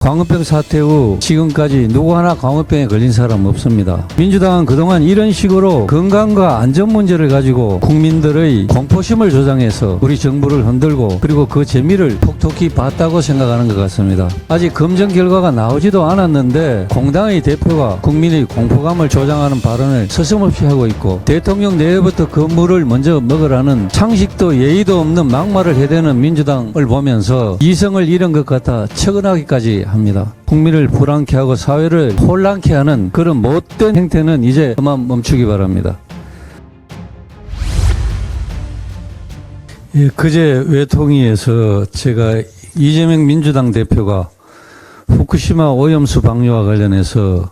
광우병 사태 후 지금까지 누구 하나 광우병에 걸린 사람 없습니다. 민주당은 그동안 이런 식으로 건강과 안전 문제를 가지고 국민들의 공포심을 조장해서 우리 정부를 흔들고 그리고 그 재미를 톡톡히 봤다고 생각하는 것 같습니다. 아직 검증 결과가 나오지도 않았는데 공당의 대표가 국민의 공포감을 조장하는 발언을 서슴없이 하고 있고 대통령 내외부터 건물을 먼저 먹으라는 상식도 예의도 없는 막말을 해대는 민주당을 보면서 이성을 잃은 것 같아 측은하기까지 합니다. 국민을 불안케 하고 사회를 혼란케 하는 그런 못된 행태는 이제 그만 멈추기 바랍니다. 그제 외통위에서 제가 이재명 민주당 대표가 후쿠시마 오염수 방류와 관련해서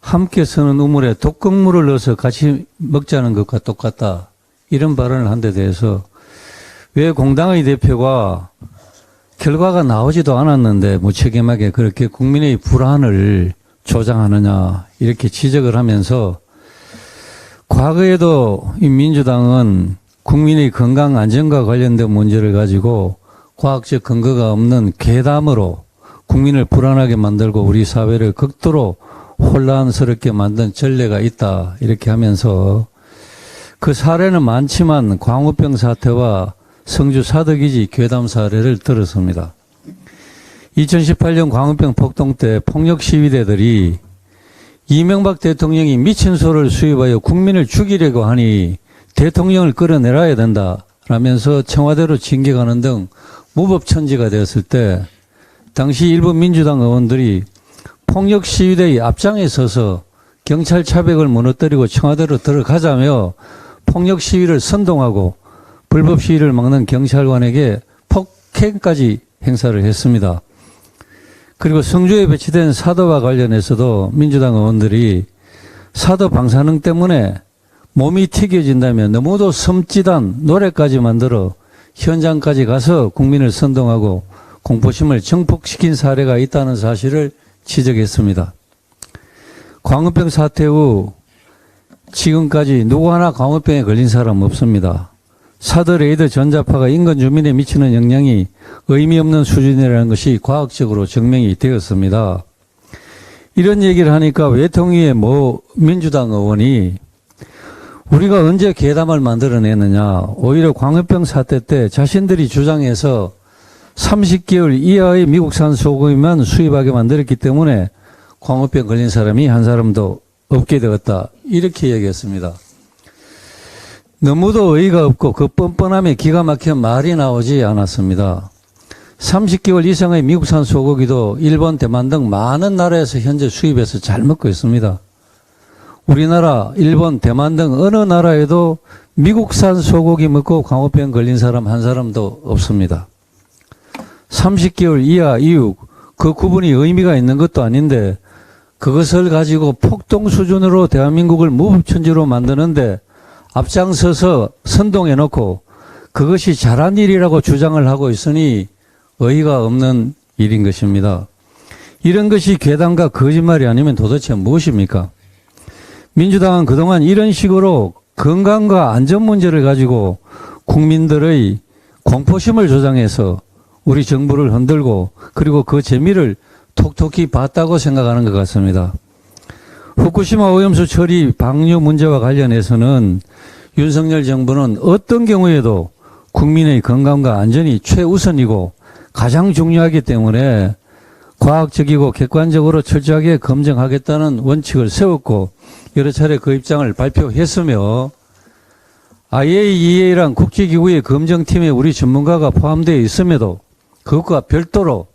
함께 쓰는 우물에 독극물을 넣어서 같이 먹자는 것과 똑같다, 이런 발언을 한 데 대해서 왜 공당의 대표가 결과가 나오지도 않았는데 무책임하게 그렇게 국민의 불안을 조장하느냐, 이렇게 지적을 하면서 과거에도 이 민주당은 국민의 건강 안전과 관련된 문제를 가지고 과학적 근거가 없는 괴담으로 국민을 불안하게 만들고 우리 사회를 극도로 혼란스럽게 만든 전례가 있다, 이렇게 하면서 그 사례는 많지만 광우병 사태와 성주 사덕이지 괴담 사례를 들었습니다. 2018년 광우병 폭동 때 폭력 시위대들이 이명박 대통령이 미친 소를 수입하여 국민을 죽이려고 하니 대통령을 끌어내려야 된다라면서 청와대로 징계가는 등 무법천지가 되었을 때 당시 일부 민주당 의원들이 폭력 시위대의 앞장에 서서 경찰 차벽을 무너뜨리고 청와대로 들어가자며 폭력 시위를 선동하고 불법 시위를 막는 경찰관에게 폭행까지 행사를 했습니다. 그리고 성주에 배치된 사도와 관련해서도 민주당 의원들이 사도 방사능 때문에 몸이 튀겨진다며 너무도 섬찟한 노래까지 만들어 현장까지 가서 국민을 선동하고 공포심을 증폭시킨 사례가 있다는 사실을 지적했습니다. 광우병 사태 후 지금까지 누구 하나 광우병에 걸린 사람 없습니다. 사드 레이더 전자파가 인근 주민에 미치는 영향이 의미 없는 수준이라는 것이 과학적으로 증명이 되었습니다. 이런 얘기를 하니까 외통위의 민주당 의원이 우리가 언제 괴담을 만들어내느냐, 오히려 광우병 사태 때 자신들이 주장해서 30개월 이하의 미국산 소고기만 수입하게 만들었기 때문에 광우병 걸린 사람이 한 사람도 없게 되었다, 이렇게 얘기했습니다. 너무도 어이가 없고 그 뻔뻔함에 기가 막힌 말이 나오지 않았습니다. 30개월 이상의 미국산 소고기도 일본, 대만 등 많은 나라에서 현재 수입해서 잘 먹고 있습니다. 우리나라, 일본, 대만 등 어느 나라에도 미국산 소고기 먹고 광우병 걸린 사람 한 사람도 없습니다. 30개월 이하 이후 그 구분이 의미가 있는 것도 아닌데 그것을 가지고 폭동 수준으로 대한민국을 무법천지로 만드는데 앞장서서 선동해놓고 그것이 잘한 일이라고 주장을 하고 있으니 어이가 없는 일인 것입니다. 이런 것이 괴담과 거짓말이 아니면 도대체 무엇입니까? 민주당은 그동안 이런 식으로 건강과 안전 문제를 가지고 국민들의 공포심을 조장해서 우리 정부를 흔들고 그리고 그 재미를 톡톡히 봤다고 생각하는 것 같습니다. 후쿠시마 오염수 처리 방류 문제와 관련해서는 윤석열 정부는 어떤 경우에도 국민의 건강과 안전이 최우선이고 가장 중요하기 때문에 과학적이고 객관적으로 철저하게 검증하겠다는 원칙을 세웠고 여러 차례 그 입장을 발표했으며 IAEA란 국제기구의 검증팀에 우리 전문가가 포함되어 있음에도 그것과 별도로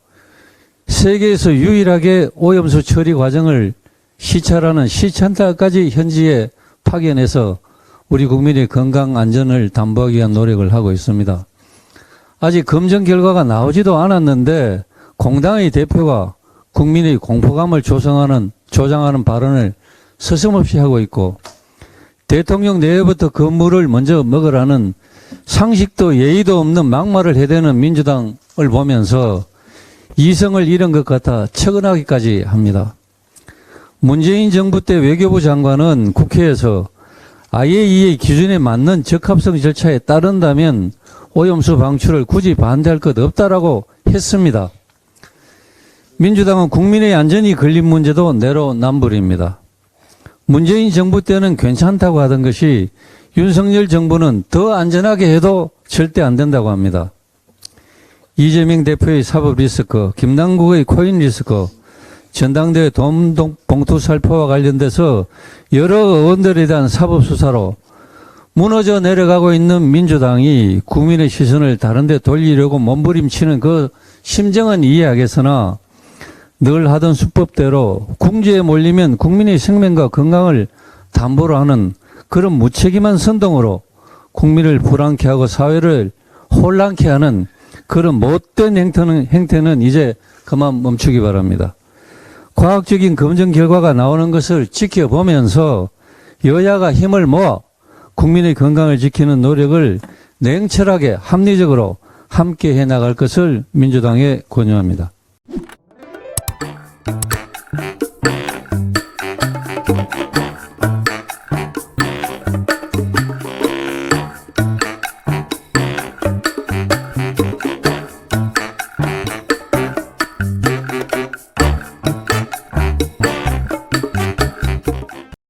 세계에서 유일하게 오염수 처리 과정을 시찰하는 시찰단까지 현지에 파견해서 우리 국민의 건강 안전을 담보하기 위한 노력을 하고 있습니다. 아직 검증 결과가 나오지도 않았는데 공당의 대표가 국민의 공포감을 조장하는 발언을 서슴없이 하고 있고 대통령 내외부터 건물을 먼저 먹으라는 상식도 예의도 없는 막말을 해대는 민주당을 보면서 이성을 잃은 것 같아 측은하기까지 합니다. 문재인 정부 때 외교부 장관은 국회에서 IAEA 기준에 맞는 적합성 절차에 따른다면 오염수 방출을 굳이 반대할 것 없다라고 했습니다. 민주당은 국민의 안전이 걸린 문제도 내로남불입니다. 문재인 정부 때는 괜찮다고 하던 것이 윤석열 정부는 더 안전하게 해도 절대 안 된다고 합니다. 이재명 대표의 사법 리스크, 김남국의 코인 리스크, 전당대회 돈 봉투 살포와 관련돼서 여러 의원들에 대한 사법 수사로 무너져 내려가고 있는 민주당이 국민의 시선을 다른 데 돌리려고 몸부림치는 그 심정은 이해하겠으나 늘 하던 수법대로 궁지에 몰리면 국민의 생명과 건강을 담보로 하는 그런 무책임한 선동으로 국민을 불안케 하고 사회를 혼란케 하는 그런 못된 행태는 이제 그만 멈추기 바랍니다. 과학적인 검증 결과가 나오는 것을 지켜보면서 여야가 힘을 모아 국민의 건강을 지키는 노력을 냉철하게 합리적으로 함께 해나갈 것을 민주당에 권유합니다.